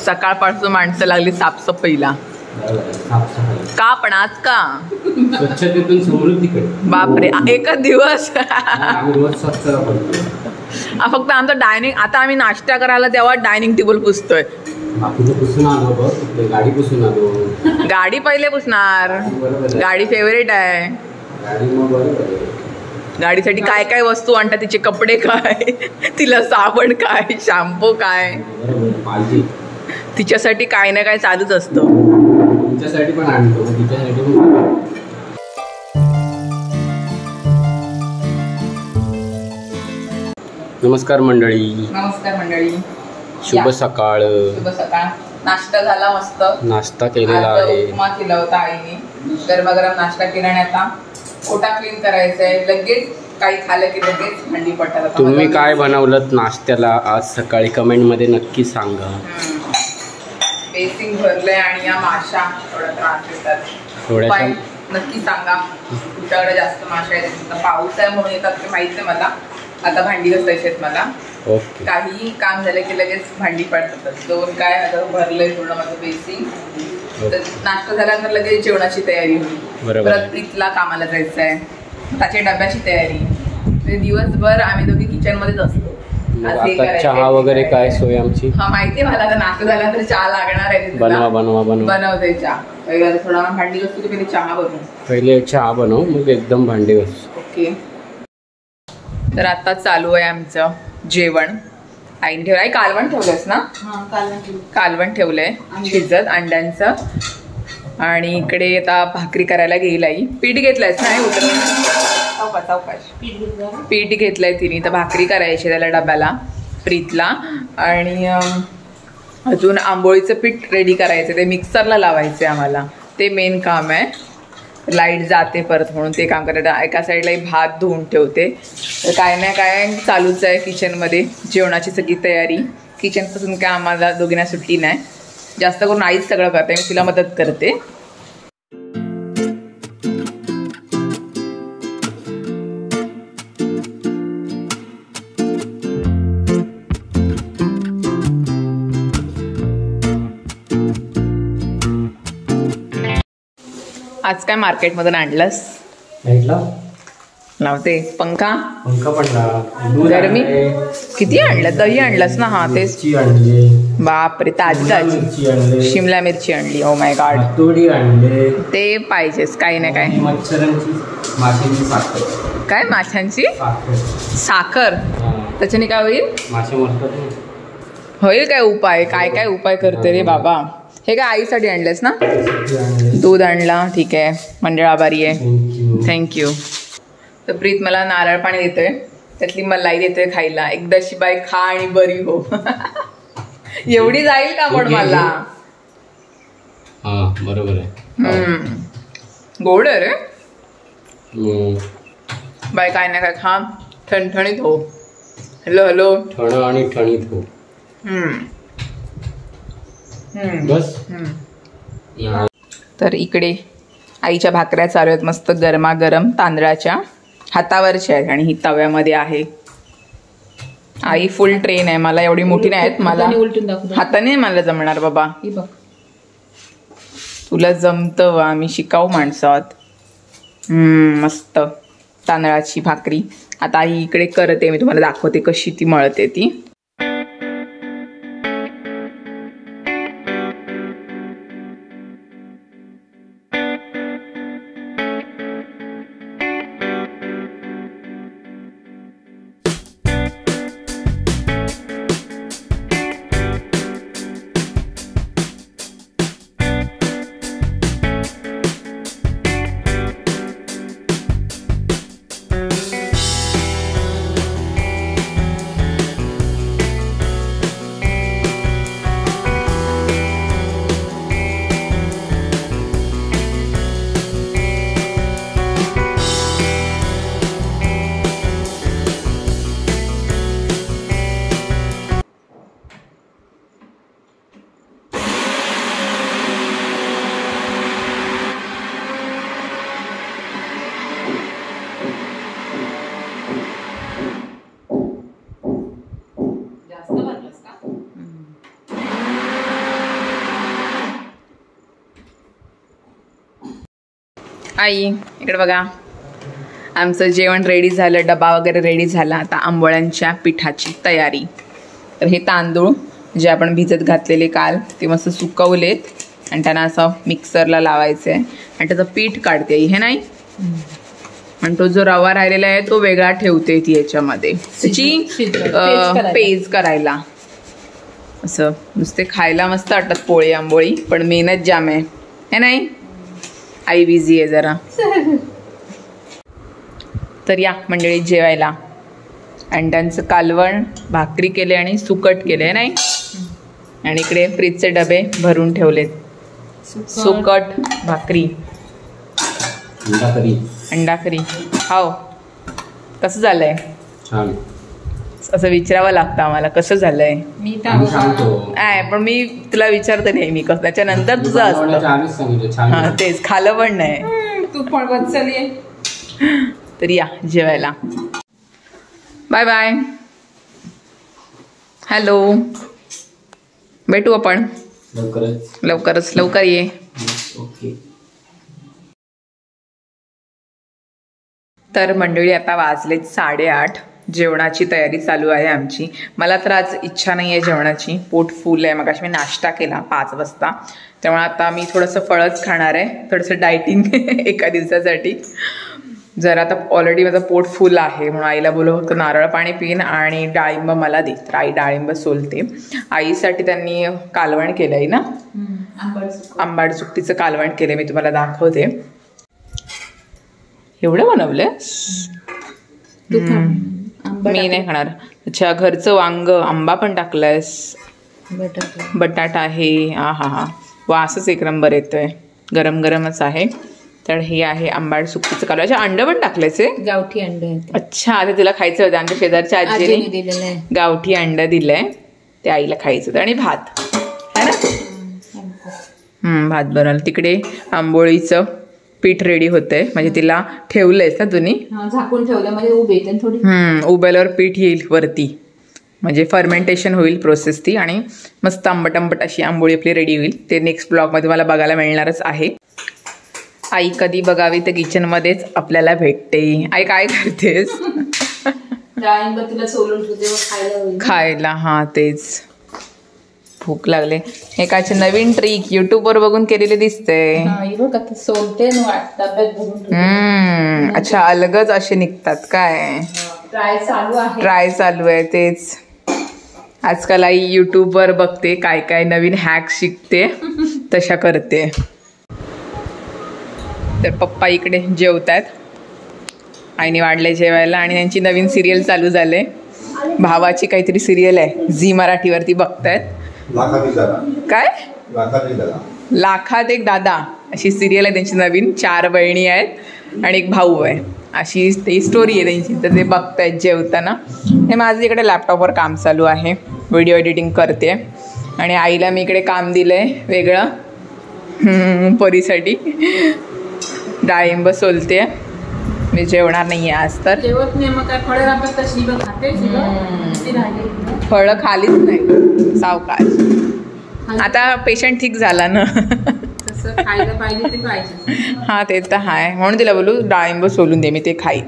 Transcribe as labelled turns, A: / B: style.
A: सकाळपासून माणसं लागली साफसफाईला. का पण आज का
B: स्वच्छतेतून समृद्धीकडे?
A: बापरे, एकच दिवस.
B: आम्ही रोज स्वच्छ करतो.
A: फक्त आमचं डायनिंग, आता आम्ही नाश्ता करायला तेव्हा डायनिंग टेबल पुसतोय.
B: पुसून आलो बघ, गाडी पुसून आलो.
A: गाडी पहिले पुसणार, गाडी फेवरेट आहे.
B: गाडी मग बरोबर.
A: गाडीसाठी काय काय वस्तू आणतात, तिचे कपडे काय, तिला साबण काय, शॅम्पू काय, तिच्यासाठी काय ना काय चालूच असतं.
B: तिच्यासाठी पण आणतो, तिच्यासाठी पण. नमस्कार मंडळी.
A: नमस्कार मंडळी.
B: शुभ सकाळ.
A: शुभ सकाळ. नाश्ता झाला, मस्त
B: नाश्ता केलेला आहे.
A: उपमा केला होता आईने. गरमागरम नाश्ता केल्याने आता पोटा क्लीन करायचंय. लगेच काही खाल्लं की लगेच भांडी पडतात.
B: तुम्ही काय बनवलं नाश्त्याला आज सकाळी कमेंट मध्ये नक्की सांगा.
A: बेसिंग भरलंय आणि या माशा थोडा त्रास देतात.
B: थोड्याशा
A: नक्की सांगा तुमच्याकडे जास्त माशा येतात. पाऊस आहे म्हणून येतात ते माहित नाही मला. आता भांडी घासायची आहेत मला.
B: ओके.
A: काही काम झालं की लगेच भांडी पडतात. दोन काय आता भरलंय पूर्ण माझं बेसिंग. तर नाश्ता झाल्यानंतर लगेच जेवणाची तयारी होईल. परत प्रीतला कामाला जायचं आहे, त्याच्या डब्याची तयारी. दिवसभर आम्ही दोघी किचन मध्येच असतो.
B: चहा वगैरे काय सोय आमची?
A: हा माहिती मला. आता नाश्ता झाल्यानंतर चहा लागणार आहे. बनवते चहा. पहिले थोडा भांडी घासतो की पहिले चहा बनवू.
B: पहिले चहा बनव, मग एकदम भांडी घास.
A: ओके. तर आता चालू आहे आमचं जेवण. आईने ठेवलं. आई कालवण ठेवलंयस ना? कालवण ठेवलंय शिजत अंड्यांचं. आणि इकडे आता भाकरी करायला गेईल आई. पीठ घेतलंयस ना? पीठ घेतलंय तिने. तर भाकरी करायची त्याला डब्याला प्रीतला. आणि अजून आंबोळीचं पीठ रेडी करायचं. ते मिक्सरला लावायचं आम्हाला. ते मेन काम आहे. लाईट जाते परत म्हणून ते काम करायला. एका साईडला भात धुवून ठेवते. तर काय ना काय चालूच आहे किचनमध्ये. जेवणाची सगळी तयारी. किचनपासून काय आम्हाला दोघींना सुट्टी नाही. जास्त करून आईच सगळं करते, मी तिला मदत करते. आज काय मार्केटमधून आणलंस? लावते पंखा. गरमी किती आणलं? दही आणलंस ना? हा तेच. बापरे, ताजी ताजी शिमला मिरची आणली. Oh my God. ते पाहिजेच काही ना काय. काय माशांची साखर? त्याच्याने काय होईल? होईल काय उपाय? काय काय उपाय करते रे बाबा. हे काय आईसाठी आणलंस ना? दूध आणला, ठीक आहे. मंडळ आभारी आहे. थँक्यू. तर प्रीत मला नारळ पाणी देतोय, त्यातली मलाई देतोय खायला. एकदाची बाई खा आणि बरी हो. एवढी जाईल का पण मला?
B: बरोबर आहे.
A: गोड आहे रे बाई. काय ना काय खा, ठणठणीत हो. Hello hello.
B: ठण आणि ठणीत हो. बस.
A: तर इकडे आईच्या भाकऱ्या चालू आहेत मस्त गरमागरम तांदळाच्या. हातावरच्या आहेत आणि ही तव्यामध्ये आहे. आई फुल ट्रेन आहे. मला एवढी मोठी नाही आहेत. मला हाताने मला जमणार बाबा. तुला जमतं. आम्ही शिकाऊ माणसं आहोत. मस्त तांदळाची भाकरी आता आई इकडे करते. मी तुम्हाला दाखवते कशी ती मळते ती. आई इकडे बघा, आमचं जेवण रेडी झालं, डबा वगैरे रेडी झाला. आता आंबोळ्यांच्या पिठाची तयारी. तर हे तांदूळ जे आपण भिजत घातलेले काल ते मस्त सुकवलेत आणि त्यांना असं मिक्सरला लावायचं आहे आणि त्याचं पीठ काढते हे नाही. आणि तो जो रवा राहिलेला आहे तो वेगळा ठेवते ती याच्यामध्ये त्याची पेज करायला. असं नुसते खायला मस्त वाटतात पोळी आंबोळी, पण मेहनत जाम आहे हे नाही. आई बिझी आहे जरा. तर या मंडळी जेवायला. अंड्यांचं कालवण, भाकरी केले आणि सुकट केले नाही. आणि इकडे फ्रीजचे डबे भरून ठेवलेत. सुकट, भाकरी, अंडा करी. हाव कसं झालंय?
B: छान.
A: असं विचारावं लागतं आम्हाला कसं झालंय. पण मी तुला विचारते नाही मी कसं, त्याच्यानंतर तुझं असतं. हा तेच, खालं पण नाही
C: तू पण बदल.
A: तर या जेवायला. Bye bye. हॅलो, भेटू आपण लवकरच. लवकर ये.
B: ओके.
A: तर मंडळी आता वाजलेत 8:30. जेवणाची तयारी चालू आहे आमची. मला तर आज इच्छा नाही आहे जेवणाची, पोट फुल आहे. मगाशी मी नाश्ता केला 5 वाजता, त्यामुळे आता मी थोडंसं फळच खाणार आहे, थोडंसं डायटिंग एका दिवसासाठी. जरा आता ऑलरेडी माझं पोट फुल आहे म्हणून आईला बोलवलं होतं नारळ पाणी पिन आणि डाळिंब मला दे. तर आई डाळिंब सोलते. आईसाठी त्यांनी कालवण केलं आहे ना, आंबाड सुकटीचं कालवण केलं, मी तुम्हाला दाखवते. एवढं बनवलं मी नाही खाणार. अच्छा, घरचं वांग, आंबा पण टाकलायस, बटाटा आहे. हा वासच एक नंबर येतोय, गरम गरमच आहे. तर हे आहे आंबाड सुकटीचं कालवण. अच्छा, अंड पण टाकल्याचे,
C: गावठी अंड.
A: अच्छा, आता तिला खायचं होतं. आमच्या शेजारच्या आजीने गावठी अंड दिलंय, ते आईला खायचं होतं. आणि भात है ना, भात बनवलं. तिकडे आंबोळीचं पीठ रेडी होतंय, म्हणजे तिला ठेवलंयस ना तुम्ही,
C: झाकून ठेवलं म्हणजे उभे थोडी.
A: उभ्यावर पीठ येईल वरती, म्हणजे फर्मेंटेशन होईल प्रोसेस ती, आणि मस्त आंबट अशी आंबोळी आपली रेडी होईल. ते नेक्स्ट ब्लॉगमध्ये मला बघायला मिळणारच आहे. आई कधी बघावी तर किचनमध्येच आपल्याला भेटते. आई काय करतेस?
C: तुला सोलून
A: खायला. हा तेच, भूक लागले. हे कायचे नवीन ट्रिक युट्यूबवर बघून केलेले दिसते. अच्छा, अलगच असे निघतात काय? ट्राय चालू आहे. तेच, आजकाल आई युट्यूबवर बघते, काय काय नवीन हॅक शिकते, तशा करते. तर पप्पा इकडे जेवतात, आईने वाढले जेवायला. आणि त्यांची नवीन सिरियल चालू झाले, भावाची काहीतरी सिरियल आहे, झी मराठीवरती बघतायत. काय लाखात एक दादा अशी सिरियल आहे त्यांची नवीन. 4 बहिणी आहेत आणि एक भाऊ आहे, अशी ती स्टोरी आहे त्यांची. तर ते बघतायत जेवताना. हे माझं इकडे लॅपटॉपवर काम चालू आहे, व्हिडिओ एडिटिंग करते. आणि आईला मी इकडे काम दिलं आहे वेगळं, परीसाठी डाळिंब सोलते. मी जेवणार नाही आहे आज, तर फळं खालीच नाही, सावकाश. आता पेशंट ठीक झाला ना.
C: खायला पाहिजे ते पाहिजे.
A: हा ते तर आहे, म्हणून तिला बोलू डाळिंब सोलून दे, मी ते खाईन.